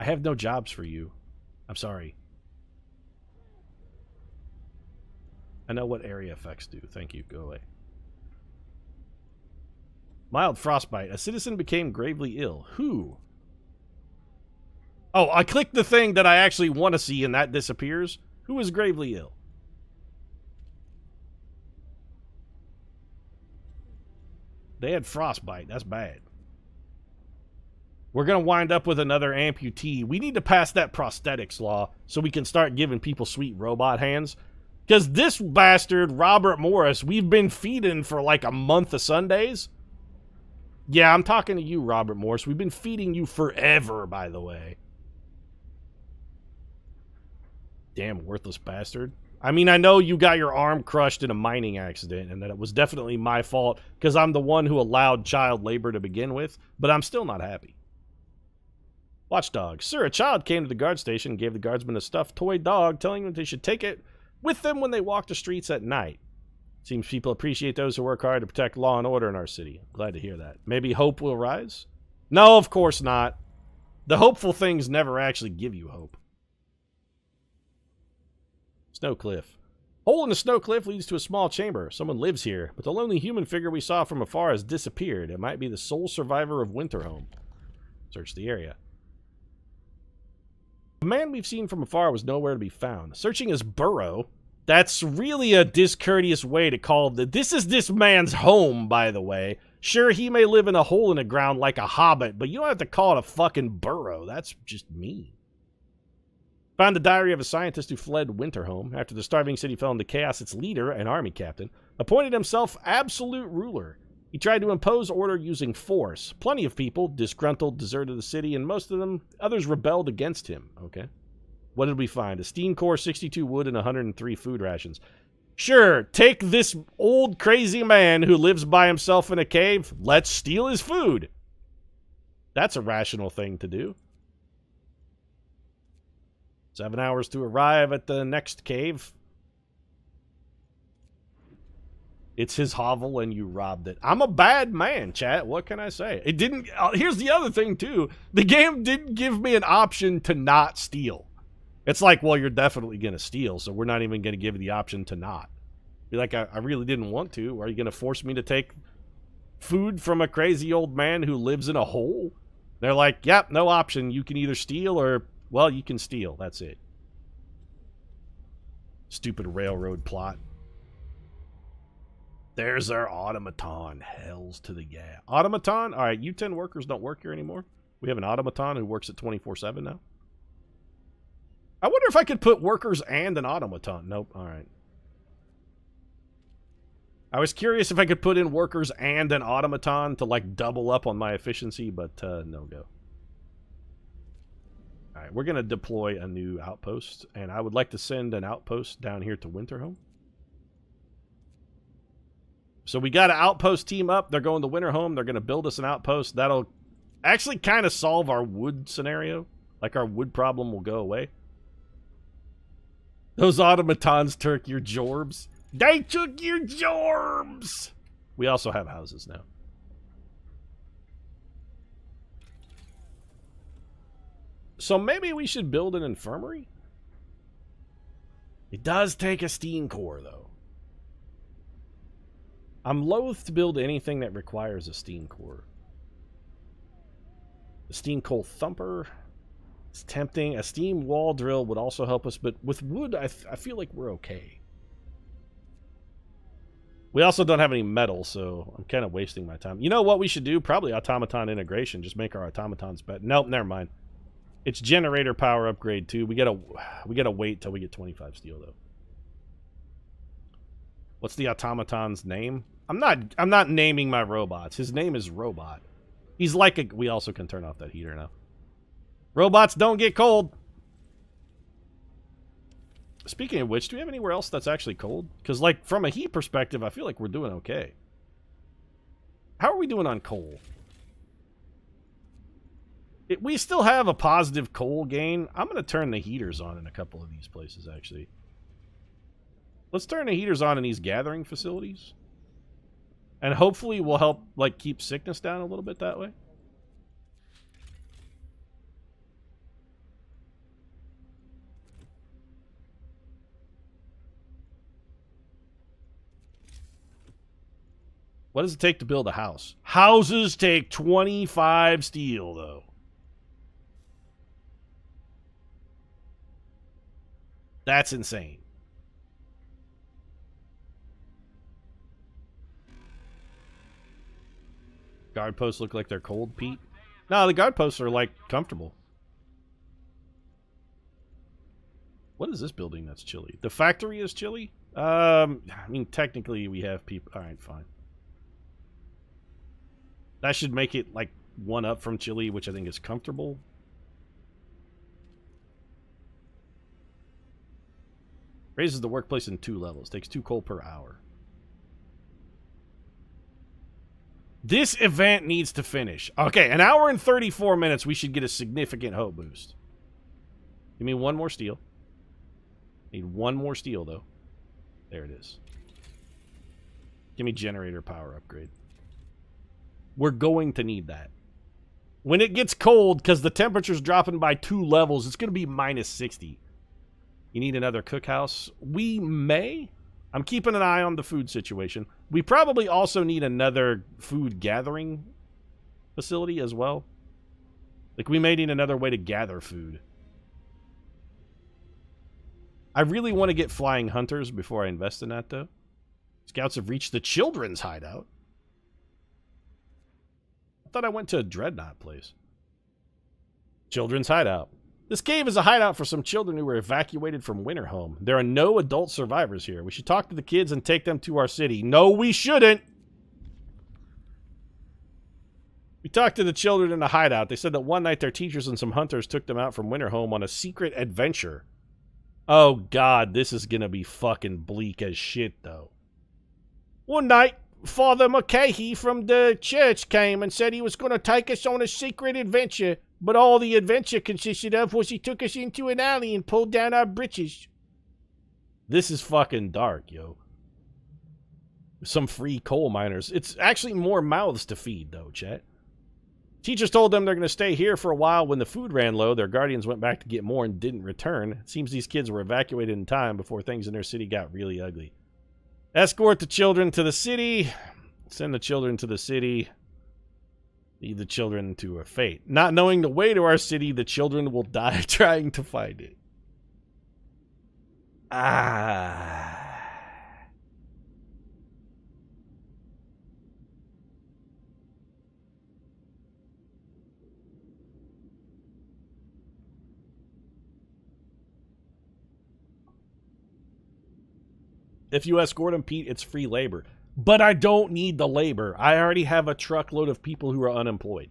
have no jobs for you. I'm sorry. I know what area effects do. Thank you. Go away. Mild frostbite. A citizen became gravely ill. Who? Oh, I clicked the thing that I actually want to see and that disappears. Who is gravely ill? They had frostbite. That's bad. We're going to wind up with another amputee. We need to pass that prosthetics law so we can start giving people sweet robot hands. Because this bastard, Robert Morris, we've been feeding for like a month of Sundays. Yeah, I'm talking to you, Robert Morris. We've been feeding you forever, by the way. Damn worthless bastard. I mean, I know you got your arm crushed in a mining accident and that it was definitely my fault because I'm the one who allowed child labor to begin with, but I'm still not happy. Watchdog. Sir, a child came to the guard station and gave the guardsman a stuffed toy dog, telling them they should take it with them when they walk the streets at night. Seems people appreciate those who work hard to protect law and order in our city. Glad to hear that. Maybe hope will rise? No, of course not. The hopeful things never actually give you hope. Snow cliff. Hole in the snow cliff leads to a small chamber. Someone lives here, but the lonely human figure we saw from afar has disappeared. It might be the sole survivor of Winterhome. Search the area. The man we've seen from afar was nowhere to be found. Searching his burrow. That's really a discourteous way to call it. This is this man's home, by the way. Sure, he may live in a hole in the ground like a hobbit, but you don't have to call it a fucking burrow. That's just mean. Found the diary of a scientist who fled Winterhome. After the starving city fell into chaos, its leader, an army captain, appointed himself absolute ruler. He tried to impose order using force. Plenty of people, disgruntled, deserted the city, and most of them, others rebelled against him. Okay. What did we find? A steam core, 62 wood, and 103 food rations. Sure, take this old crazy man who lives by himself in a cave. Let's steal his food. That's a rational thing to do. 7 hours to arrive at the next cave. It's his hovel and you robbed it. I'm a bad man, chat. What can I say? It didn't... here's the other thing, too. The game didn't give me an option to not steal. It's like, well, you're definitely going to steal, so we're not even going to give you the option to not. Be like, I really didn't want to. Are you going to force me to take food from a crazy old man who lives in a hole? They're like, yep, no option. You can either steal or... well, you can steal. That's it. Stupid railroad plot. There's our automaton. Hells to the yeah. Automaton? Alright, U10 workers don't work here anymore. We have an automaton who works at 24/7 now. I wonder if I could put workers and an automaton. Nope. Alright. I was curious if I could put in workers and an automaton to, like, double up on my efficiency, but no go. Alright, we're going to deploy a new outpost, and I would like to send an outpost down here to Winterhome. So we got an outpost team up. They're going to Winterhome. They're going to build us an outpost. That'll actually kind of solve our wood scenario. Like, our wood problem will go away. Those automatons took your jorbs. They took your jorbs! We also have houses now. So maybe we should build an infirmary? It does take a steam core, though. I'm loath to build anything that requires a steam core. The steam coal thumper is tempting. A steam wall drill would also help us, but with wood, I feel like we're okay. We also don't have any metal, so I'm kind of wasting my time. You know what we should do? Probably automaton integration. Just make our automatons better. Nope, never mind. It's generator power upgrade too. We gotta wait till we get 25 steel though. What's the automaton's name? I'm not naming my robots. His name is Robot. He's like a... we also can turn off that heater now. Robots don't get cold. Speaking of which, do we have anywhere else that's actually cold? Because, like, from a heat perspective, I feel like we're doing okay. How are we doing on coal? We still have a positive coal gain. I'm going to turn the heaters on in a couple of these places, actually. Let's turn the heaters on in these gathering facilities. And hopefully we'll help, like, keep sickness down a little bit that way. What does it take to build a house? Houses take 25 steel, though. That's insane. Guard posts look like they're cold, Pete. No, the guard posts are, like, comfortable. What is this building that's chilly? The factory is chilly? I mean, technically we have people... Alright, fine. That should make it, like, one up from chilly, which I think is comfortable. Raises the workplace in 2 levels. Takes 2 coal per hour. This event needs to finish. Okay, an hour and 34 minutes, we should get a significant hope boost. Give me 1 more steel. Need 1 more steel, though. There it is. Give me generator power upgrade. We're going to need that. When it gets cold, because the temperature's dropping by 2 levels, it's going to be minus 60. You need another cookhouse? We may. I'm keeping an eye on the food situation. We probably also need another food gathering facility as well. Like, we may need another way to gather food. I really want to get flying hunters before I invest in that, though. Scouts have reached the children's hideout. I thought I went to a dreadnought place. Children's hideout. This cave is a hideout for some children who were evacuated from Winterhome. There are no adult survivors here. We should talk to the kids and take them to our city. No, we shouldn't. We talked to the children in the hideout. They said that one night their teachers and some hunters took them out from Winterhome on a secret adventure. Oh, God, this is going to be fucking bleak as shit, though. One night, Father McCahey from the church came and said he was going to take us on a secret adventure, but all the adventure consisted of was he took us into an alley and pulled down our britches. This is fucking dark, yo. Some free coal miners. It's actually more mouths to feed, though, chat. Teachers told them they're going to stay here for a while. When the food ran low, their guardians went back to get more and didn't return. It seems these kids were evacuated in time before things in their city got really ugly. Escort the children to the city. Send the children to the city. Lead the children to a fate. Not knowing the way to our city, the children will die trying to find it. Ah. If you escort them, Pete, it's free labor. But I don't need the labor. I already have a truckload of people who are unemployed.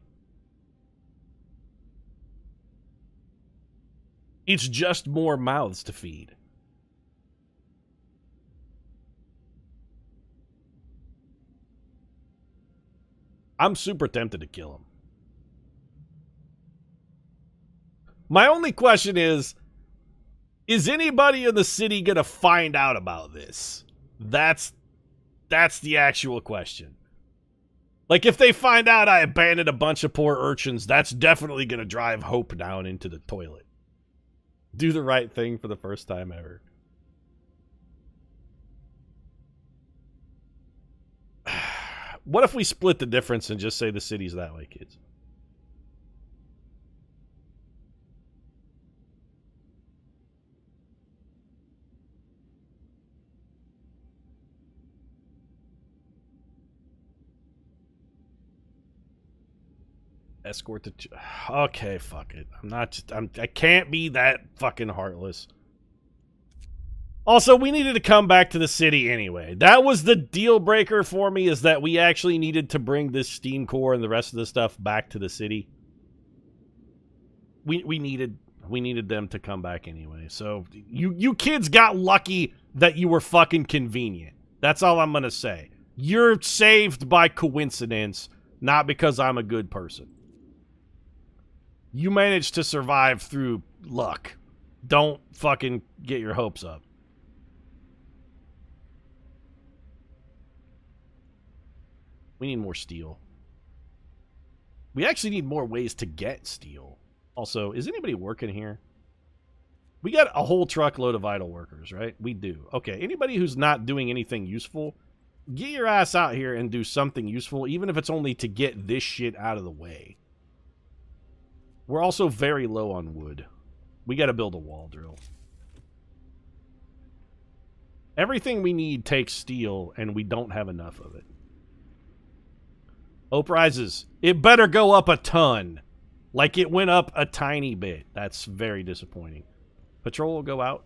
It's just more mouths to feed. I'm super tempted to kill him. My only question is anybody in the city gonna find out about this? That's the actual question. Like, if they find out I abandoned a bunch of poor urchins, that's definitely gonna drive hope down into the toilet. Do the right thing for the first time ever. What if we split the difference and just say the city's that way, kids? Escort the... Okay, fuck it. I can't be that fucking heartless. Also, we needed to come back to the city anyway. That was the deal breaker for me, is that we actually needed to bring this steam core and the rest of the stuff back to the city. We needed them to come back anyway. So you kids got lucky that you were fucking convenient. That's all I'm gonna say. You're saved by coincidence, not because I'm a good person. You managed to survive through luck. Don't fucking get your hopes up. We need more steel. We actually need more ways to get steel. Also, is anybody working here? We got a whole truckload of idle workers, right? We do. Okay, anybody who's not doing anything useful, Get your ass out here and do something useful, even if it's only to get this shit out of the way. We're also very low on wood. We got to build a wall drill. Everything we need takes steel, and we don't have enough of it. Hope rises. It better go up a ton. Like it went up a tiny bit. That's very disappointing. Patrol will go out.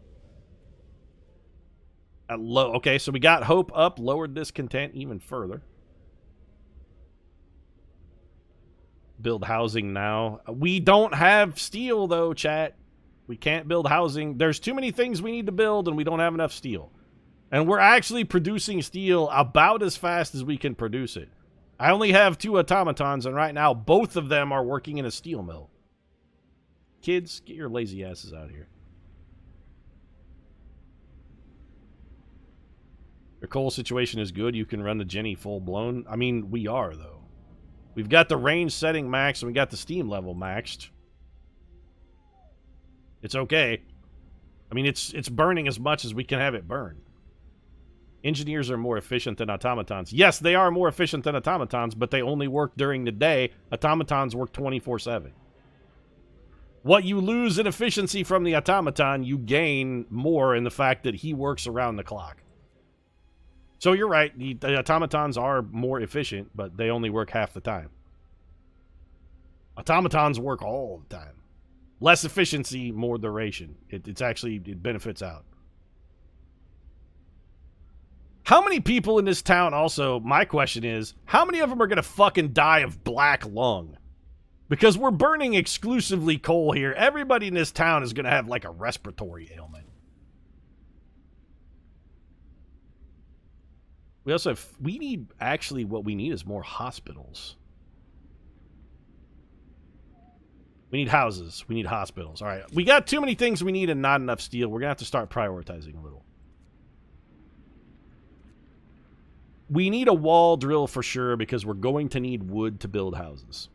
At low. Okay, so we got hope up, lowered discontent even further. Build housing now. We don't have steel, though, chat. We can't build housing. There's too many things we need to build, and we don't have enough steel. And we're actually producing steel about as fast as we can produce it. I only have 2 automatons, and right now, both of them are working in a steel mill. Kids, get your lazy asses out here. Your coal situation is good. You can run the Jenny full-blown. I mean, we are, though. We've got the range setting maxed, and we got the steam level maxed. It's okay. I mean, it's burning as much as we can have it burn. Engineers are more efficient than automatons. Yes, they are more efficient than automatons, but they only work during the day. Automatons work 24/7. What you lose in efficiency from the automaton, you gain more in the fact that he works around the clock. So you're right, the automatons are more efficient, but they only work half the time. Automatons work all the time. Less efficiency, more duration. It benefits out. How many people in this town also, my question is, how many of them are going to fucking die of black lung? Because we're burning exclusively coal here. Everybody in this town is going to have like a respiratory ailment. We also have, actually what we need is more hospitals. We need houses. We need hospitals. All right. We got too many things we need and not enough steel. We're going to have to start prioritizing a little. We need a wall drill for sure because we're going to need wood to build houses.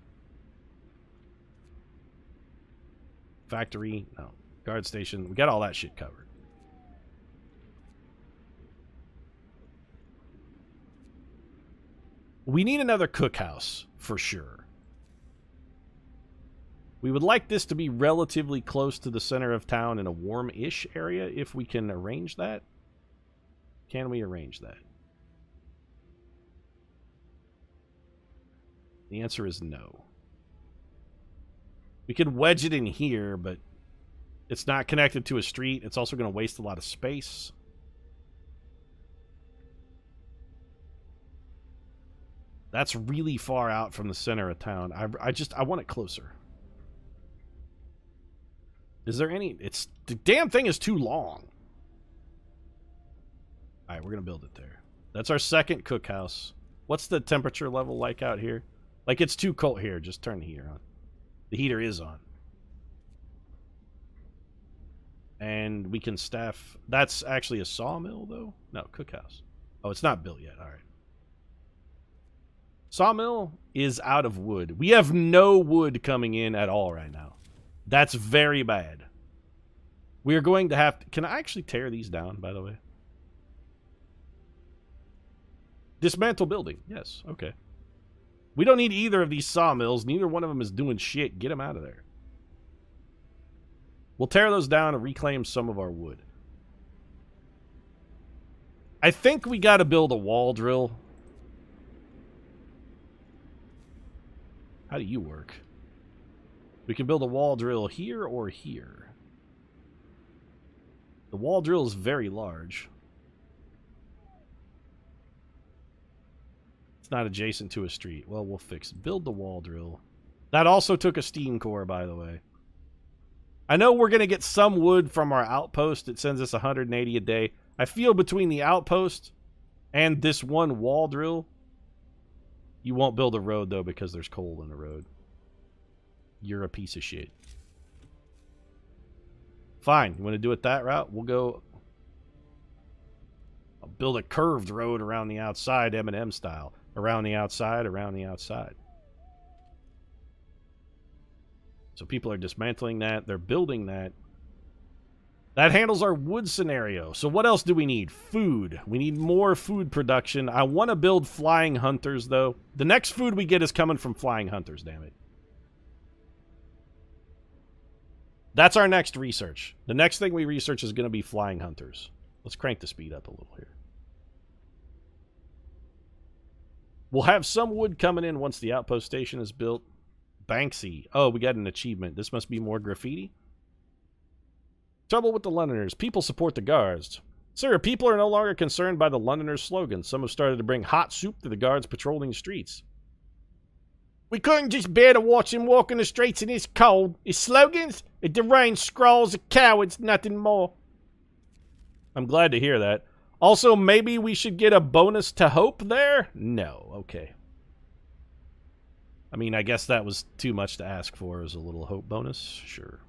Factory, no. Guard station, we got all that shit covered. We need another cookhouse for sure. We would like this to be relatively close to the center of town in a warm-ish area if we can arrange that. Can we arrange that? The answer is no. We could wedge it in here, but it's not connected to a street. It's also going to waste a lot of space. That's really far out from the center of town. I want it closer. Is there any... the damn thing is too long. Alright, we're going to build it there. That's our second cookhouse. What's the temperature level like out here? Like, it's too cold. Here, just turn the heater on. The heater is on. And we can staff... That's actually a sawmill, though? No, cookhouse. Oh, it's not built yet. All right. Sawmill is out of wood. We have no wood coming in at all right now. That's very bad. We are going to have to... Can I actually tear these down, by the way? Dismantle building. Yes, okay. We don't need either of these sawmills. Neither one of them is doing shit. Get them out of there. We'll tear those down and reclaim some of our wood. I think we got to build a wall drill. How do you work? We can build a wall drill here or here. The wall drill is very large. It's not adjacent to a street. Well, we'll fix it. Build the wall drill. That also took a steam core, by the way. I know we're going to get some wood from our outpost. It sends us 180 a day. I feel between the outpost and this one wall drill, you won't build a road, though, because there's coal in the road. You're a piece of shit. Fine. You want to do it that route? We'll go... I'll build a curved road around the outside, M&M style. Around the outside, around the outside. So people are dismantling that. They're building that. That handles our wood scenario. So what else do we need? Food. We need more food production. I want to build flying hunters, though. The next food we get is coming from flying hunters, damn it. That's our next research. The next thing we research is going to be flying hunters. Let's crank the speed up a little here. We'll have some wood coming in once the outpost station is built. Banksy. Oh, we got an achievement. This must be more graffiti. Trouble with the Londoners. People support the guards. Sir, people are no longer concerned by the Londoners' slogans. Some have started to bring hot soup to the guards patrolling streets. We couldn't just bear to watch him walking the streets in this cold. His slogans? A deranged scrawls of cowards, nothing more. I'm glad to hear that. Also, maybe we should get a bonus to hope there? No, okay. I mean, I guess that was too much to ask for as a little hope bonus. Sure.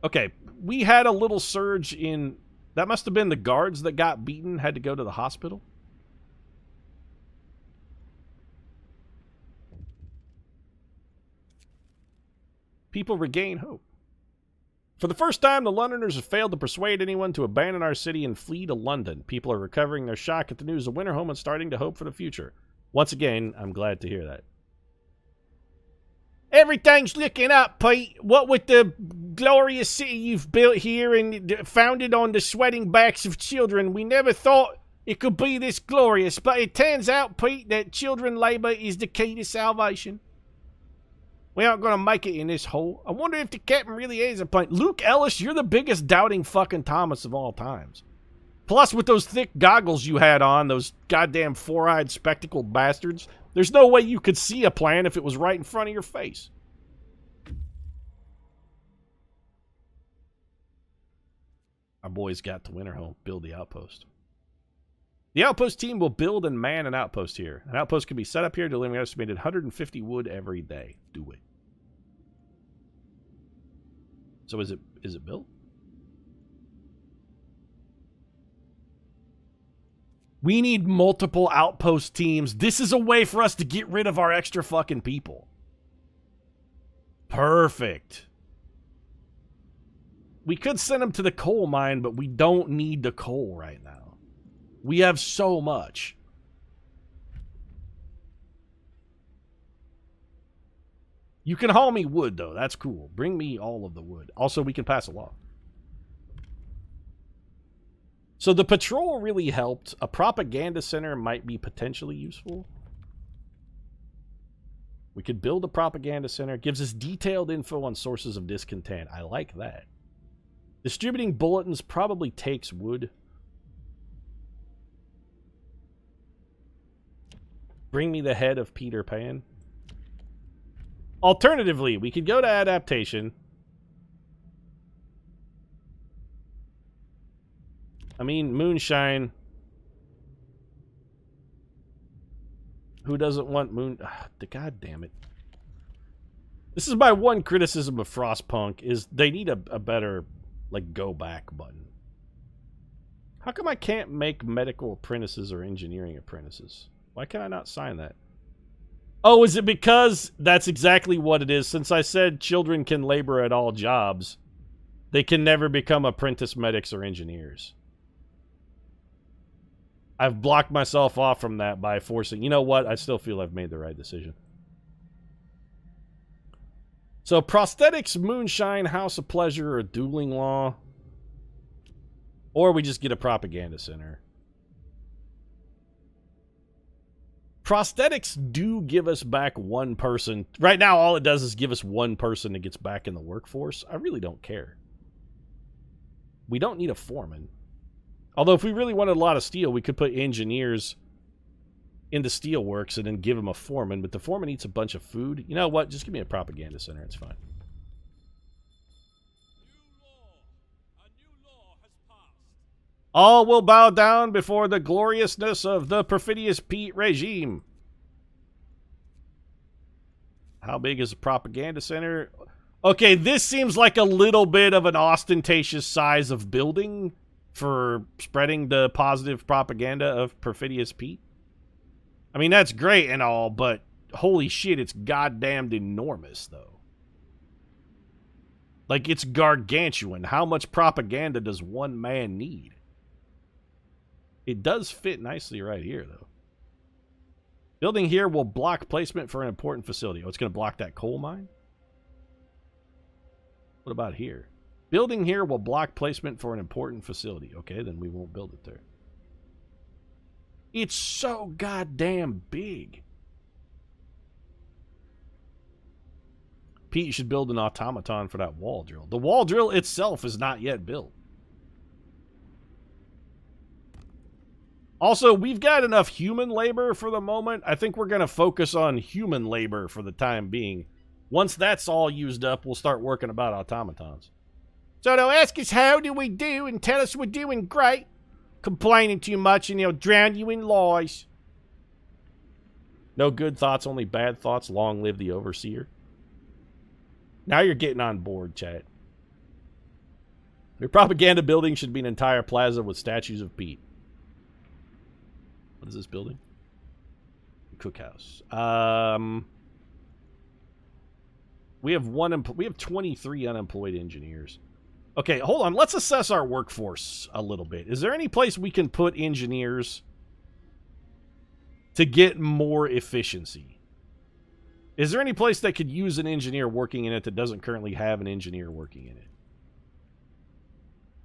Okay, we had a little surge in... That must have been the guards that got beaten, had to go to the hospital. People regain hope. For the first time, the Londoners have failed to persuade anyone to abandon our city and flee to London. People are recovering their shock at the news of Winterhome and starting to hope for the future. Once again, I'm glad to hear that. Everything's looking up, Pete. What with the glorious city you've built here and founded on the sweating backs of children, we never thought it could be this glorious. But it turns out, Pete, that children labor is the key to salvation. We aren't going to make it in this hole. I wonder if the captain really is a point. Luke Ellis, you're the biggest doubting fucking Thomas of all times. Plus, with those thick goggles you had on, those goddamn four-eyed spectacled bastards, there's no way you could see a plan if it was right in front of your face. Our boys got to Winterhome. Build the outpost. The outpost team will build and man an outpost here. An outpost can be set up here, delivering an estimated 150 wood every day. Do it. So is it built? We need multiple outpost teams. This is a way for us to get rid of our extra fucking people. Perfect. We could send them to the coal mine, but we don't need the coal right now. We have so much. You can haul me wood, though. That's cool. Bring me all of the wood. Also, we can pass a law. So the patrol really helped. A propaganda center might be potentially useful. We could build a propaganda center. It gives us detailed info on sources of discontent. I like that. Distributing bulletins probably takes wood. Bring me the head of Peter Pan. Alternatively, we could go to adaptation. I mean, moonshine. Who doesn't want moon... God damn it. This is my one criticism of Frostpunk, is they need a better, like, go back button. How come I can't make medical apprentices or engineering apprentices? Why can I not sign that? Oh, is it because that's exactly what it is? Since I said children can labor at all jobs, they can never become apprentice medics or engineers. I've blocked myself off from that by forcing... You know what? I still feel I've made the right decision. So, prosthetics, moonshine, house of pleasure, or dueling law. Or we just get a propaganda center. Prosthetics do give us back one person. Right now, all it does is give us one person that gets back in the workforce. I really don't care. We don't need a foreman. Although, if we really wanted a lot of steel, we could put engineers into steelworks and then give them a foreman. But the foreman eats a bunch of food. You know what? Just give me a propaganda center. It's fine. A new law has passed. All will bow down before the gloriousness of the Perfidious Pete regime. How big is a propaganda center? Okay, this seems like a little bit of an ostentatious size of building for spreading the positive propaganda of Perfidious Pete. I mean, that's great and all, but holy shit, it's goddamned enormous, though. Like, it's gargantuan. How much propaganda does one man need? It does fit nicely right here, though. Building here will block placement for an important facility. Oh, it's going to block that coal mine? What about here? Building here will block placement for an important facility. Okay, then we won't build it there. It's so goddamn big. Pete, you should build an automaton for that wall drill. The wall drill itself is not yet built. Also, we've got enough human labor for the moment. I think we're going to focus on human labor for the time being. Once that's all used up, we'll start working about automatons. So they'll ask us how do we do and tell us we're doing great. Complaining too much and they'll drown you in lies. No good thoughts, only bad thoughts. Long live the overseer. Now you're getting on board, chat. Your propaganda building should be an entire plaza with statues of Pete. What is this building? Cookhouse. We have 23 unemployed engineers. Okay, hold on. Let's assess our workforce a little bit. Is there any place we can put engineers to get more efficiency? Is there any place that could use an engineer working in it that doesn't currently have an engineer working in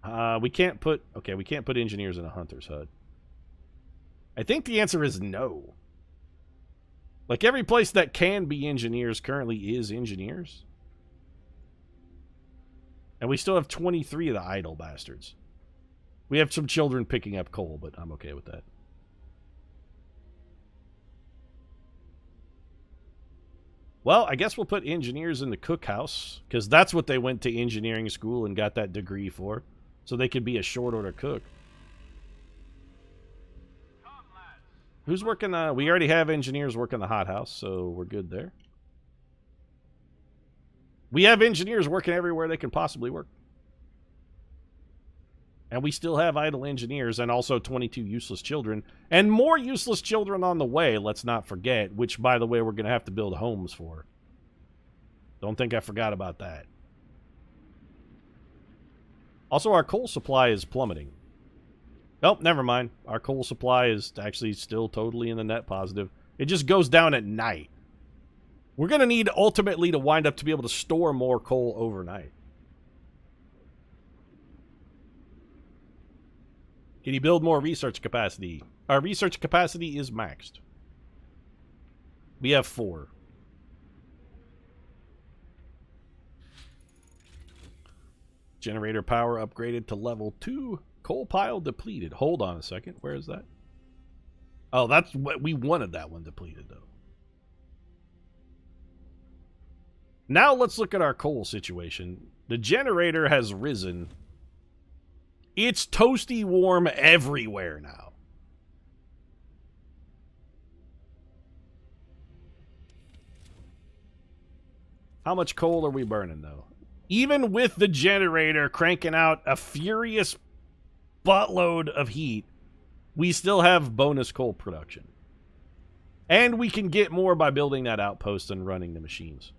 it? We can't put engineers in a hunter's hut. I think the answer is no. Like, every place that can be engineers currently is engineers. And we still have 23 of the idle bastards. We have some children picking up coal, but I'm okay with that. Well, I guess we'll put engineers in the cookhouse, because that's what they went to engineering school and got that degree for, so they could be a short-order cook. Who's working? We already have engineers working the hothouse, so we're good there. We have engineers working everywhere they can possibly work. And we still have idle engineers and also 22 useless children. And more useless children on the way, let's not forget, which, by the way, we're going to have to build homes for. Don't think I forgot about that. Also, our coal supply is plummeting. Nope, never mind. Our coal supply is actually still totally in the net positive. It just goes down at night. We're going to need, ultimately, to wind up to be able to store more coal overnight. Can you build more research capacity? Our research capacity is maxed. We have 4. Generator power upgraded to level 2. Coal pile depleted. Hold on a second. Where is that? Oh, that's what we wanted, that one depleted, though. Now let's look at our coal situation. The generator has risen. It's toasty warm everywhere now. How much coal are we burning, though? Even with the generator cranking out a furious buttload of heat, we still have bonus coal production. And we can get more by building that outpost and running the machines.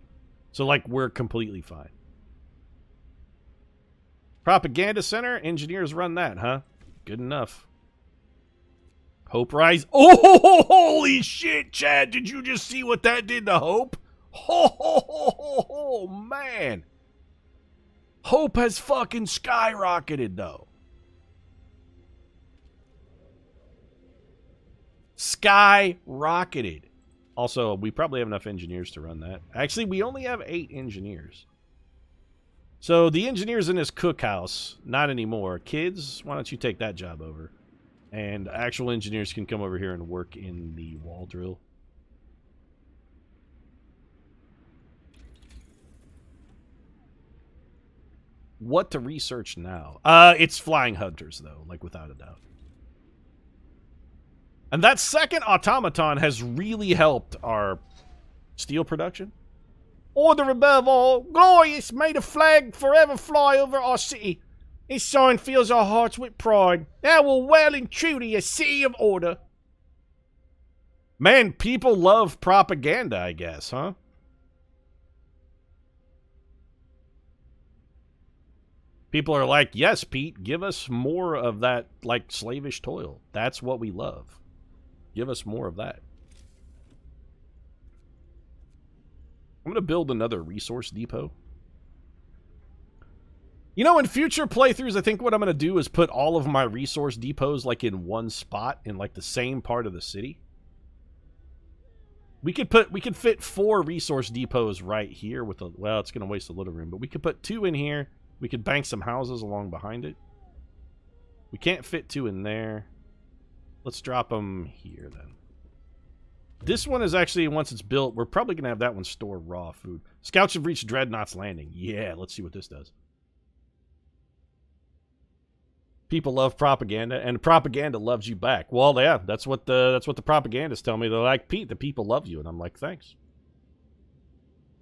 So, like, we're completely fine. Propaganda center, engineers run that, huh? Good enough. Hope rise. Oh, holy shit, Chad. Did you just see what that did to Hope? Oh, man. Hope has fucking skyrocketed, though. Skyrocketed. Also, we probably have enough engineers to run that. Actually, we only have 8 engineers. So, the engineers in this cookhouse, not anymore. Kids, why don't you take that job over? And actual engineers can come over here and work in the wall drill. What to research now? It's flying hunters, though, like, without a doubt. And that second automaton has really helped our steel production. Order above all, glorious, may the flag forever fly over our city. This sign fills our hearts with pride. Now we're well and truly a city of order. Man, people love propaganda, I guess, huh? People are like, yes, Pete, give us more of that, like, slavish toil. That's what we love. Give us more of that. I'm going to build another resource depot. You know, in future playthroughs, I think what I'm going to do is put all of my resource depots, like, in one spot, in, like, the same part of the city. We could fit 4 resource depots right here with a, well, it's going to waste a little room, but we could put 2 in here. We could bank some houses along behind it. We can't fit 2 in there. Let's drop them here, then. This one is actually, once it's built, we're probably going to have that one store raw food. Scouts have reached Dreadnought's Landing. Yeah, let's see what this does. People love propaganda, and propaganda loves you back. Well, yeah, that's what the propagandists tell me. They're like, Pete, the people love you. And I'm like, thanks.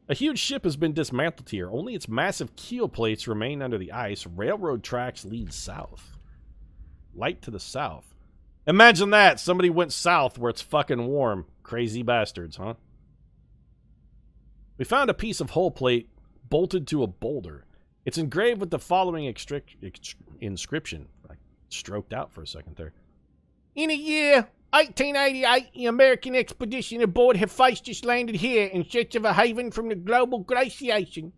A huge ship has been dismantled here. Only its massive keel plates remain under the ice. Railroad tracks lead south. Light to the south. Imagine that. Somebody went south where it's fucking warm. Crazy bastards, huh? We found a piece of hull plate bolted to a boulder. It's engraved with the following inscription. I stroked out for a second there. In the year 1888, the American expedition aboard Hephaestus landed here in search of a haven from the global glaciation.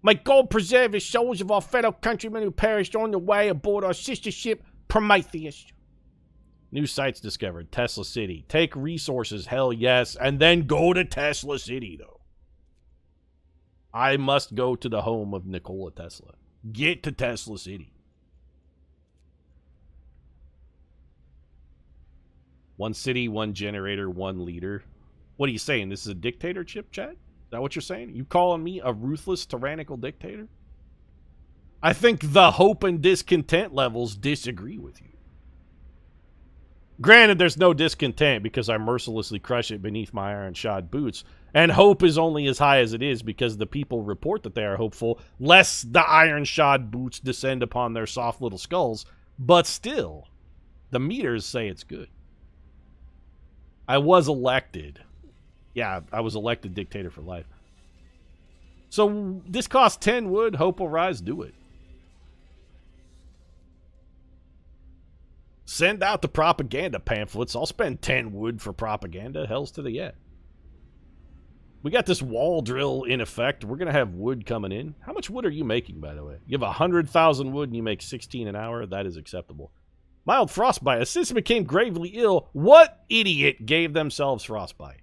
May God preserve the souls of our fellow countrymen who perished on the way aboard our sister ship, Prometheus. New sites discovered. Tesla City. Take resources, hell yes, and then go to Tesla City, though. I must go to the home of Nikola Tesla. Get to Tesla City. One city, one generator, one leader. What are you saying? This is a dictatorship, Chad? Is that what you're saying? You calling me a ruthless, tyrannical dictator? I think the hope and discontent levels disagree with you. Granted, there's no discontent because I mercilessly crush it beneath my iron-shod boots, and hope is only as high as it is because the people report that they are hopeful, lest the iron-shod boots descend upon their soft little skulls. But still, the meters say it's good. I was elected. Yeah, I was elected dictator for life. So this costs 10 wood. Hope will rise. Do it. Send out the propaganda pamphlets. I'll spend 10 wood for propaganda. Hell's to the yeah. We got this wall drill in effect. We're going to have wood coming in. How much wood are you making, by the way? You have 100,000 wood and you make 16 an hour. That is acceptable. Mild frostbite. A citizen became gravely ill. What idiot gave themselves frostbite?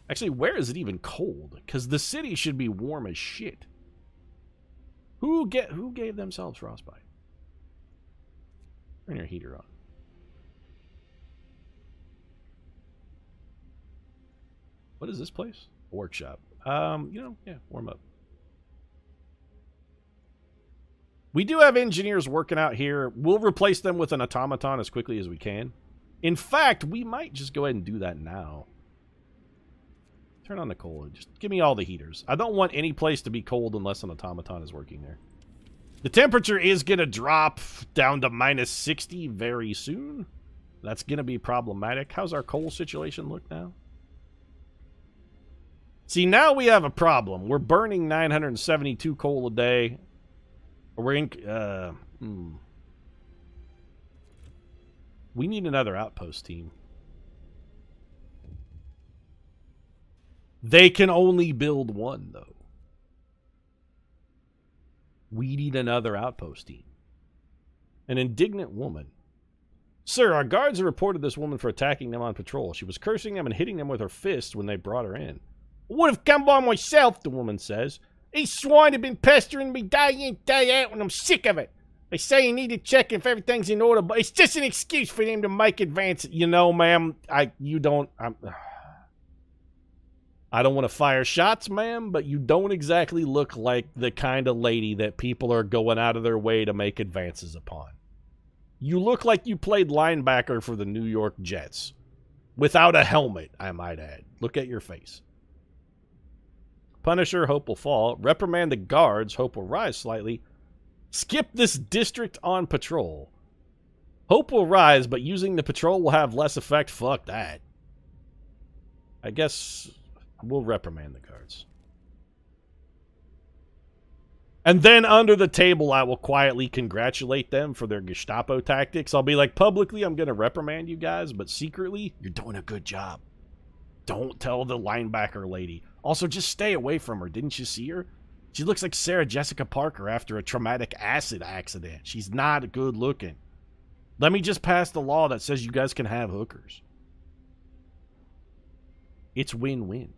Actually, where is it even cold? Because the city should be warm as shit. Who gave themselves frostbite? Turn your heater on. What is this place? A workshop. Yeah, warm up. We do have engineers working out here. We'll replace them with an automaton as quickly as we can. In fact, we might just go ahead and do that now. Turn on the cold. Just give me all the heaters. I don't want any place to be cold unless an automaton is working there. The temperature is going to drop down to minus 60 very soon. That's going to be problematic. How's our coal situation look now? See, now we have a problem. We're burning 972 coal a day. We're in... We need another outpost team. They can only build one, though. We need another outpost team. An indignant woman. Sir, our guards have reported this woman for attacking them on patrol. She was cursing them and hitting them with her fist when they brought her in. I would have come by myself, the woman says. These swine have been pestering me day in, day out, and I'm sick of it. They say you need to check if everything's in order, but it's just an excuse for them to make advances. You know, ma'am, I don't want to fire shots, ma'am, but you don't exactly look like the kind of lady that people are going out of their way to make advances upon. You look like you played linebacker for the New York Jets. Without a helmet, I might add. Look at your face. Punisher, hope will fall. Reprimand the guards, hope will rise slightly. Skip this district on patrol. Hope will rise, but using the patrol will have less effect. Fuck that. I guess we'll reprimand the guards. And then under the table, I will quietly congratulate them for their Gestapo tactics. I'll be like, publicly, I'm going to reprimand you guys, but secretly, you're doing a good job. Don't tell the linebacker lady. Also, just stay away from her. Didn't you see her? She looks like Sarah Jessica Parker after a traumatic acid accident. She's not good looking. Let me just pass the law that says you guys can have hookers. It's win-win.